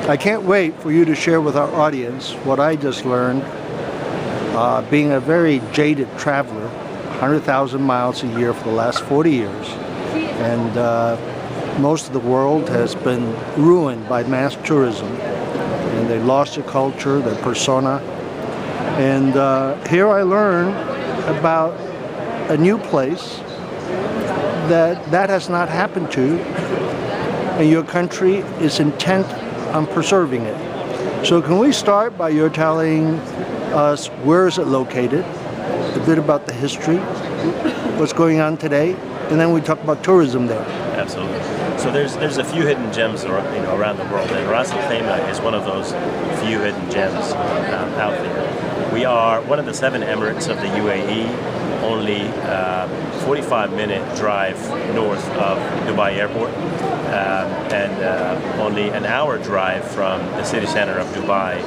I can't wait for you to share with our audience what I just learned, being a very jaded traveler, 100,000 miles a year for the last 40 years. And most of the world has been ruined by mass tourism. And they lost their culture, their persona. And here I learned about a new place that has not happened to, and your country is intent on preserving it. So can we start by your telling us where is it located, a bit about the history, what's going on today, and then we talk about tourism there. Absolutely. So there's a few hidden gems around the world, and Ras Al Khaimah is one of those few hidden gems out there. We are one of the 7 emirates of the UAE, only 45-minute drive north of Dubai Airport, and only an hour drive from the city center of Dubai,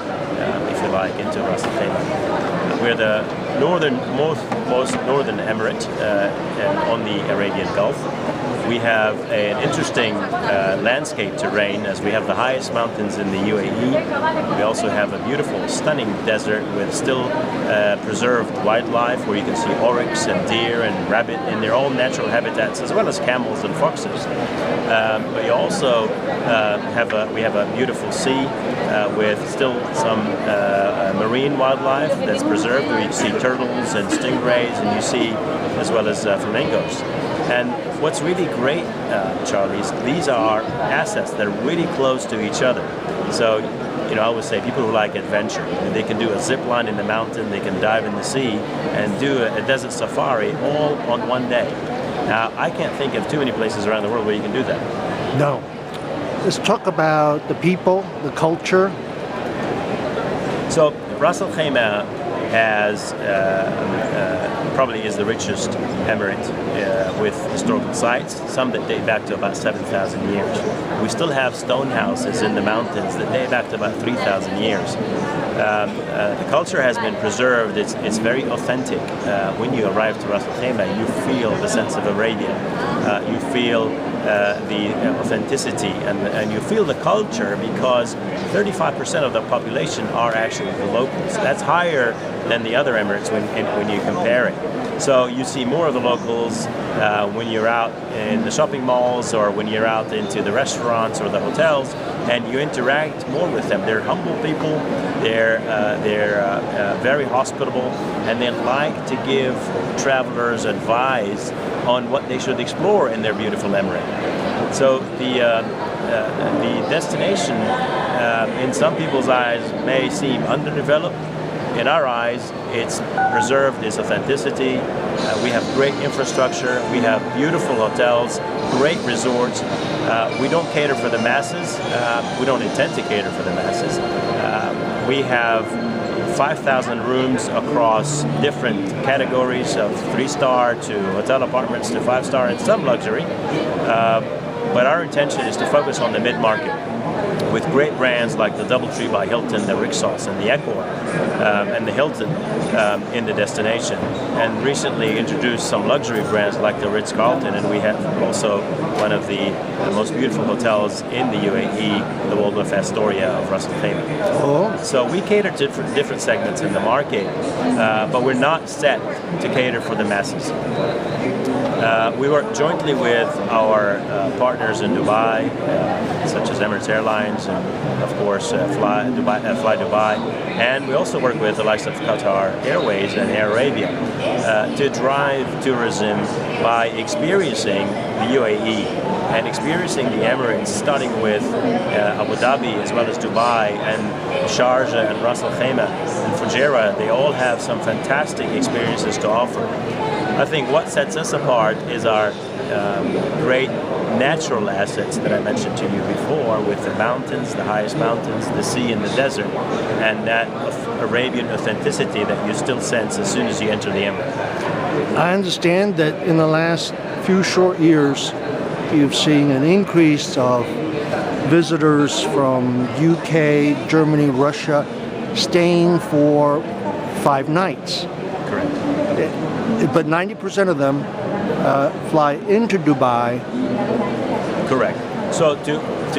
if you like, into Ras Al Khaimah. We're the most northern emirate and on the Arabian Gulf. We have an interesting landscape terrain, as we have the highest mountains in the UAE. We also have a beautiful, stunning desert with still preserved wildlife, where you can see oryx and deer and rabbit in their own natural habitats, as well as camels and foxes. But you also have a beautiful sea with still some marine wildlife that's preserved, where you see turtles and stingrays, and you see as well as flamingos. And what's really great, Charlie, is these are assets that are really close to each other. So, I always say people who like adventure, they can do a zip line in the mountain, they can dive in the sea, and do a desert safari all on one day. Now, I can't think of too many places around the world where you can do that. No. Let's talk about the people, the culture. So, Ras Al Khaimah has probably is the richest emirate with historical sites, some that date back to about 7,000 years. We still have stone houses in the mountains that date back to about 3,000 years. The culture has been preserved. It's very authentic. When you arrive to Ras Al Khaimah, you feel the sense of Arabia. You feel the authenticity, and you feel the culture, because 35% of the population are actually the locals. That's higher than the other emirates when you compare it. So you see more of the locals when you're out in the shopping malls, or when you're out into the restaurants or the hotels, and you interact more with them. They're humble people, they're very hospitable, and they like to give travelers advice on what they should explore in their beautiful emirate. So the destination, in some people's eyes, may seem underdeveloped. In our eyes, it's preserved its authenticity. We have great infrastructure. We have beautiful hotels, great resorts. We don't cater for the masses. We don't intend to cater for the masses. We have 5,000 rooms across different categories, of 3-star to hotel apartments to 5-star, and some luxury. But our intention is to focus on the mid-market, with great brands like the DoubleTree by Hilton, the Rixos, and the Accor, and the Hilton in the destination. And recently introduced some luxury brands like the Ritz-Carlton, and we have also one of the most beautiful hotels in the UAE, the Waldorf Astoria of Ras Al Khaimah. Oh. So we cater to different segments in the market, but we're not set to cater for the masses. We work jointly with our partners in Dubai, such as Emirates Airlines, and of course Fly Dubai, and we also work with the likes of Qatar Airways and Air Arabia to drive tourism by experiencing the UAE and experiencing the Emirates, starting with Abu Dhabi as well as Dubai and Sharjah and Ras Al Khaimah and Fujairah. They all have some fantastic experiences to offer. I think what sets us apart is our great natural assets that I mentioned to you before, with the mountains, the highest mountains, the sea and the desert, and that Arabian authenticity that you still sense as soon as you enter the emirate. I understand that in the last few short years, you've seen an increase of visitors from UK, Germany, Russia, staying for 5 nights. Correct. But 90% of them fly into Dubai. Correct. So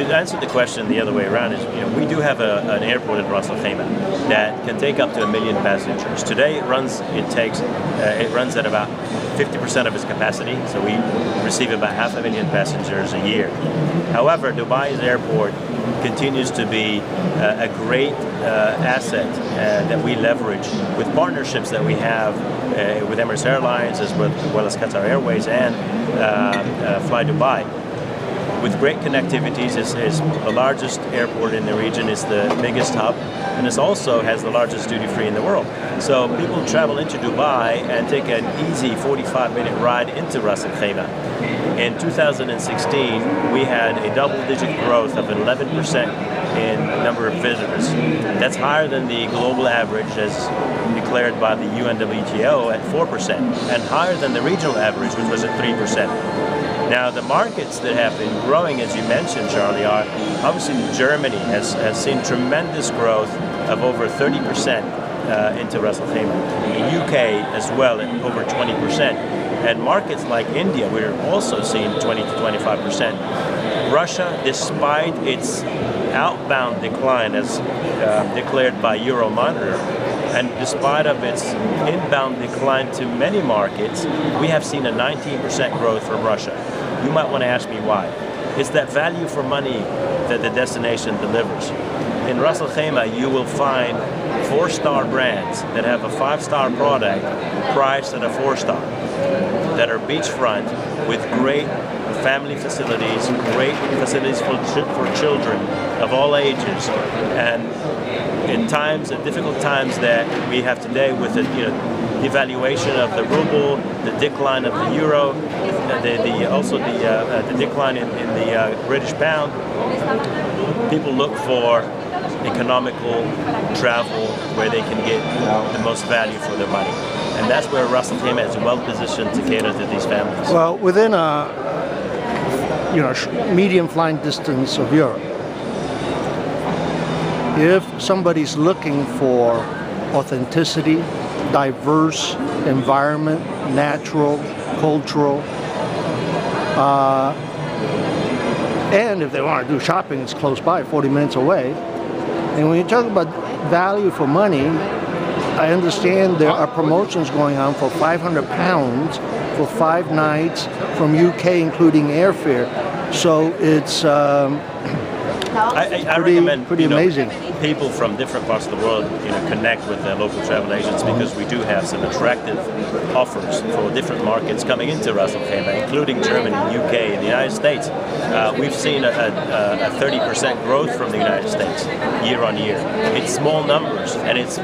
to answer the question the other way around is, we do have an airport in Ras Al Khaimah that can take up to 1 million passengers. Today it runs at about 50% of its capacity, so we receive about 500,000 passengers a year. However, Dubai's airport continues to be a great asset that we leverage with partnerships that we have with Emirates Airlines as well as Qatar Airways and Fly Dubai. With great connectivities, is the largest airport in the region, is the biggest hub, and it also has the largest duty-free in the world. So people travel into Dubai and take an easy 45-minute ride into Ras Al Khaimah. In 2016, we had a double-digit growth of 11% in number of visitors. That's higher than the global average as declared by the UNWTO at 4%, and higher than the regional average, which was at 3%. Now, the markets that have been growing, as you mentioned, Charlie, are obviously Germany has seen tremendous growth of over 30% into Ras Al Khaimah. The UK as well at over 20%. And markets like India, we're also seeing 20 to 25%. Russia, despite its outbound decline as declared by Euromonitor, and despite of its inbound decline to many markets, we have seen a 19% growth from Russia. You might want to ask me why. It's that value for money that the destination delivers. In Ras Al Khaimah, you will find 4-star brands that have a 5-star product priced at a 4-star, that are beachfront with great family facilities, great facilities for children of all ages, and in times, difficult times that we have today with the devaluation of the ruble, the decline of the euro, also the decline in the British pound, people look for economical travel where they can get the most value for their money. And that's where Ras Al Khaimah is well positioned to cater to these families. Well, within a medium flying distance of Europe, if somebody's looking for authenticity, diverse environment, natural, cultural, and if they want to do shopping, it's close by, 40 minutes away. And when you talk about value for money, I understand there are promotions going on for £500 for 5 nights from UK, including airfare. So it's I recommend pretty amazing. People from different parts of the world connect with the local travel agents, because we do have some attractive offers for different markets coming into Ras Al Khaimah, including Germany, UK, and the United States. We've seen a 30% growth from the United States year on year. It's small numbers, and it's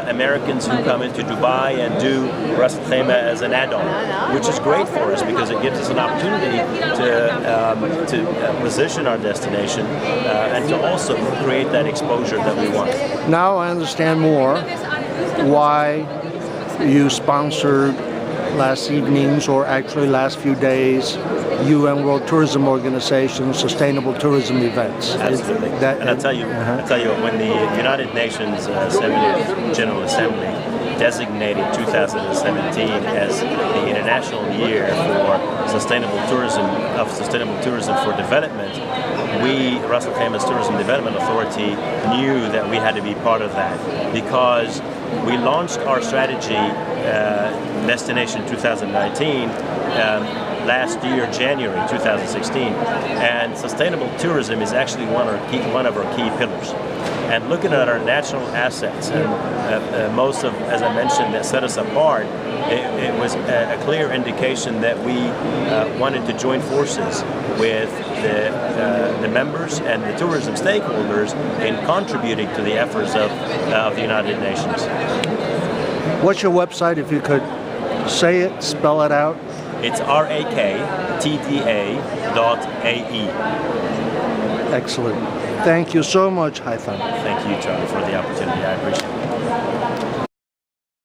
Americans who come into Dubai and do Ras Al Khaimah as an add-on, which is great for us because it gives us an opportunity to position our destination and to also create that exposure that we want. Now I understand more why you sponsored last evening's, or actually last few days, UN World Tourism Organization sustainable tourism events. Absolutely. And I'll tell you, when the United Nations 70th General Assembly designated 2017 as the International Year for Sustainable Tourism for Development, we, Ras Al Khaimah's Tourism Development Authority, knew that we had to be part of that, because we launched our strategy, Destination 2019, last year, January 2016, and sustainable tourism is actually one of our key pillars. And looking at our natural assets, and most of, as I mentioned, that set us apart, it was a clear indication that we wanted to join forces with the members and the tourism stakeholders in contributing to the efforts of the United Nations. What's your website, if you could say it, spell it out? It's raktda.ae. Excellent. Thank you so much, Haitham. Thank you, Charlie, for the opportunity. I appreciate it.